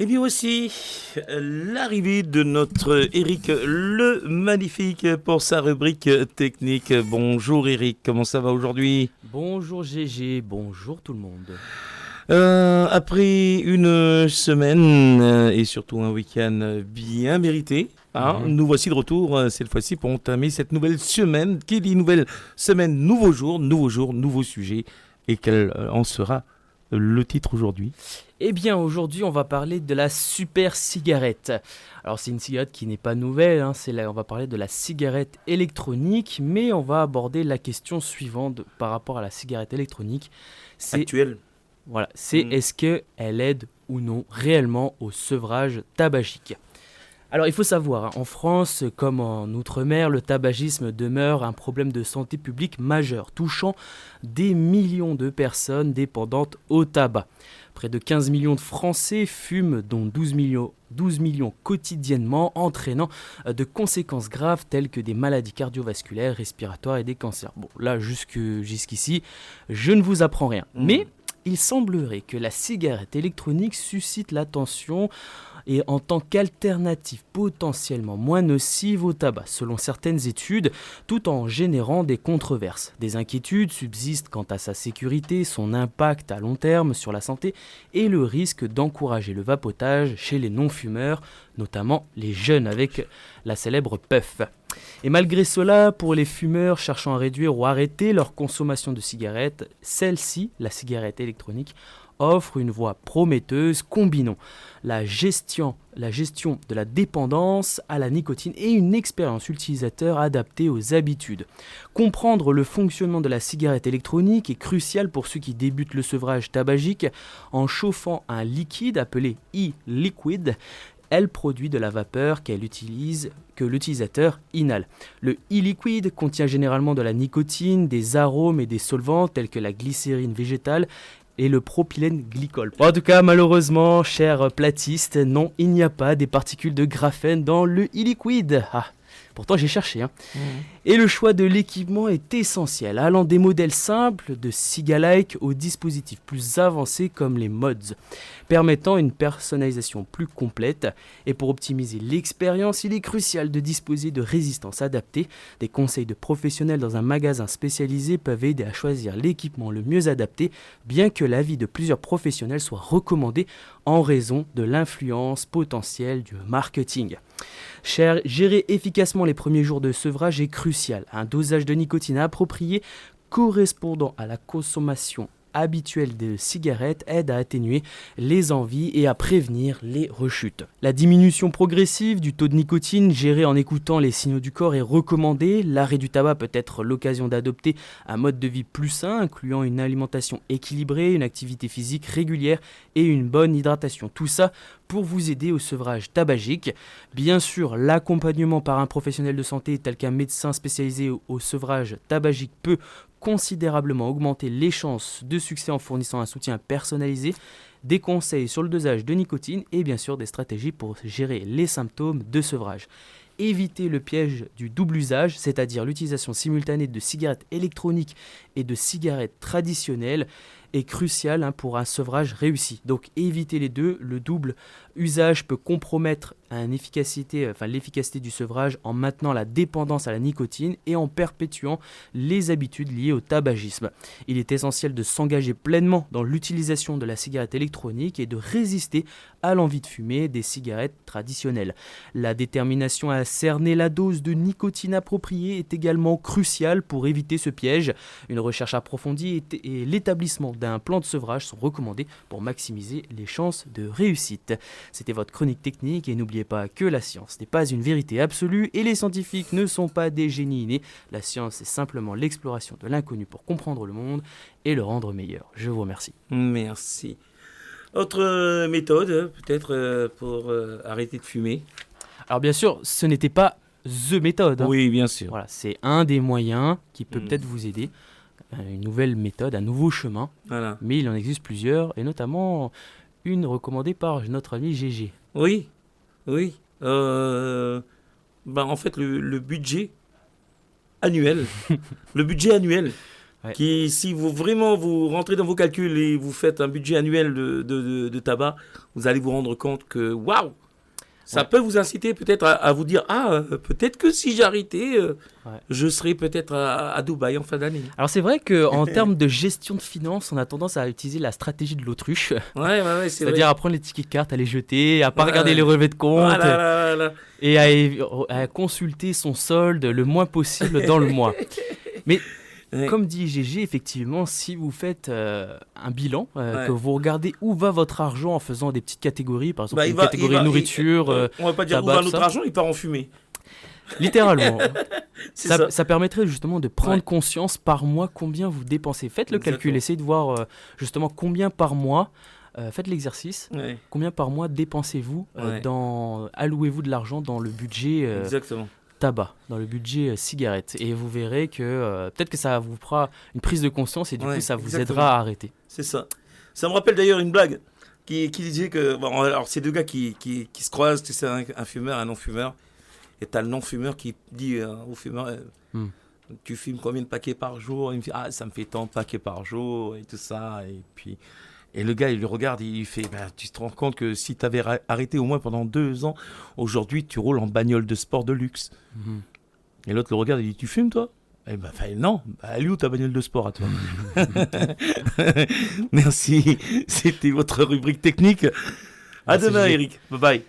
Et bien aussi, l'arrivée de notre Eric le Magnifique pour sa rubrique technique. Bonjour Eric, comment ça va aujourd'hui? Bonjour GG, bonjour tout le monde. Après une semaine et surtout un week-end bien mérité, Mhm. nous voici de retour cette fois-ci pour entamer cette nouvelle semaine. Qui dit nouvelle semaine, nouveau jour, nouveau sujet. Et quel en sera le titre aujourd'hui? Eh bien aujourd'hui on va parler de la super cigarette. Alors c'est une cigarette qui n'est pas nouvelle, on va parler de la cigarette électronique, mais on va aborder la question suivante par rapport à la cigarette électronique. C'est Actuel. c'est est-ce qu'elle aide ou non réellement au sevrage tabagique. Alors il faut savoir, en France comme en Outre-mer, le tabagisme demeure un problème de santé publique majeur, touchant des millions de personnes dépendantes au tabac. Près de 15 millions de Français fument, dont 12 millions quotidiennement, entraînant de conséquences graves telles que des maladies cardiovasculaires, respiratoires et des cancers. Bon, là jusqu'ici, je ne vous apprends rien. Mais il semblerait que la cigarette électronique suscite l'attention et en tant qu'alternative potentiellement moins nocive au tabac, selon certaines études, tout en générant des controverses. Des inquiétudes subsistent quant à sa sécurité, son impact à long terme sur la santé et le risque d'encourager le vapotage chez les non-fumeurs, notamment les jeunes avec la célèbre puff. Et malgré cela, pour les fumeurs cherchant à réduire ou arrêter leur consommation de cigarettes, celle-ci, la cigarette électronique, offre une voie prometteuse combinant la gestion de la dépendance à la nicotine et une expérience utilisateur adaptée aux habitudes. Comprendre le fonctionnement de la cigarette électronique est crucial pour ceux qui débutent le sevrage tabagique en chauffant un liquide appelé e-liquid. Elle produit de la vapeur que l'utilisateur inhale. Le e-liquid contient généralement de la nicotine, des arômes et des solvants tels que la glycérine végétale et le propylène glycol. En tout cas, malheureusement, chers platistes, non, il n'y a pas des particules de graphène dans le e-liquid. Pourtant j'ai cherché. Et le choix de l'équipement est essentiel, allant des modèles simples de Cigalike aux dispositifs plus avancés comme les mods, permettant une personnalisation plus complète. Et pour optimiser l'expérience, il est crucial de disposer de résistances adaptées. Des conseils de professionnels dans un magasin spécialisé peuvent aider à choisir l'équipement le mieux adapté, bien que l'avis de plusieurs professionnels soit recommandé en raison de l'influence potentielle du marketing. Gérer efficacement les premiers jours de sevrage est crucial. Un dosage de nicotine approprié correspondant à la consommation habituelle de cigarettes aide à atténuer les envies et à prévenir les rechutes. La diminution progressive du taux de nicotine gérée en écoutant les signaux du corps est recommandée. L'arrêt du tabac peut être l'occasion d'adopter un mode de vie plus sain, incluant une alimentation équilibrée, une activité physique régulière et une bonne hydratation. Tout ça pour vous aider au sevrage tabagique. Bien sûr, l'accompagnement par un professionnel de santé tel qu'un médecin spécialisé au sevrage tabagique peut considérablement augmenter les chances de succès en fournissant un soutien personnalisé, des conseils sur le dosage de nicotine et bien sûr des stratégies pour gérer les symptômes de sevrage. Éviter le piège du double usage, c'est-à-dire l'utilisation simultanée de cigarettes électroniques et de cigarettes traditionnelles, est crucial pour un sevrage réussi. Donc éviter les deux, le double usage peut compromettre l'efficacité du sevrage en maintenant la dépendance à la nicotine et en perpétuant les habitudes liées au tabagisme. Il est essentiel de s'engager pleinement dans l'utilisation de la cigarette électronique et de résister à l'envie de fumer des cigarettes traditionnelles. La détermination à cerner la dose de nicotine appropriée est également cruciale pour éviter ce piège. Une recherche approfondie et l'établissement d'un plan de sevrage sont recommandés pour maximiser les chances de réussite. C'était votre chronique technique et n'oubliez pas que la science n'est pas une vérité absolue et les scientifiques ne sont pas des génies innés. La science est simplement l'exploration de l'inconnu pour comprendre le monde et le rendre meilleur. Je vous remercie. Merci. Autre méthode, peut-être pour arrêter de fumer? Alors bien sûr, ce n'était pas THE méthode. Oui, bien sûr. Voilà, c'est un des moyens qui peut Mm. peut-être vous aider. Une nouvelle méthode, un nouveau chemin. Voilà. Mais il en existe plusieurs, et notamment une recommandée par notre ami GG. Oui, oui. En fait, le budget annuel, le budget annuel qui, si vous vraiment vous rentrez dans vos calculs et vous faites un budget annuel de tabac, vous allez vous rendre compte que waouh, ça peut vous inciter peut-être à vous dire peut-être que si j'arrêtais, je serais peut-être à Dubaï en fin d'année. Alors c'est vrai qu'en termes de gestion de finances, on a tendance à utiliser la stratégie de l'autruche. C'est-à-dire à prendre les tickets de carte, à les jeter, à pas regarder les relevés de compte et à consulter son solde le moins possible dans le mois. Mais comme dit GG, effectivement, si vous faites un bilan, que vous regardez où va votre argent en faisant des petites catégories, par exemple une catégorie nourriture, on va pas dire tabac, où va notre argent, il part en fumée. Littéralement. ça permettrait justement de prendre conscience par mois combien vous dépensez. Faites le calcul, essayez de voir justement combien par mois, faites l'exercice, combien par mois dépensez-vous, allouez-vous de l'argent dans le budget tabac, dans le budget cigarette. Et vous verrez que peut-être que ça vous fera une prise de conscience et du coup ça vous aidera à arrêter. C'est ça. Ça me rappelle d'ailleurs une blague qui disait que... Bon, alors c'est deux gars qui se croisent, tu sais, un fumeur et un non-fumeur. Et t'as le non-fumeur qui dit au fumeur, tu fumes combien de paquets par jour? Il me dit, ça me fait tant de paquets par jour et tout ça. Et le gars, il le regarde, il fait, tu te rends compte que si tu avais arrêté au moins pendant 2 ans, aujourd'hui, tu roules en bagnole de sport de luxe. Et l'autre le regarde, il dit, tu fumes, toi? Non, elle est où ta bagnole de sport à toi? Merci, c'était votre rubrique technique. À demain, Eric. Bye bye.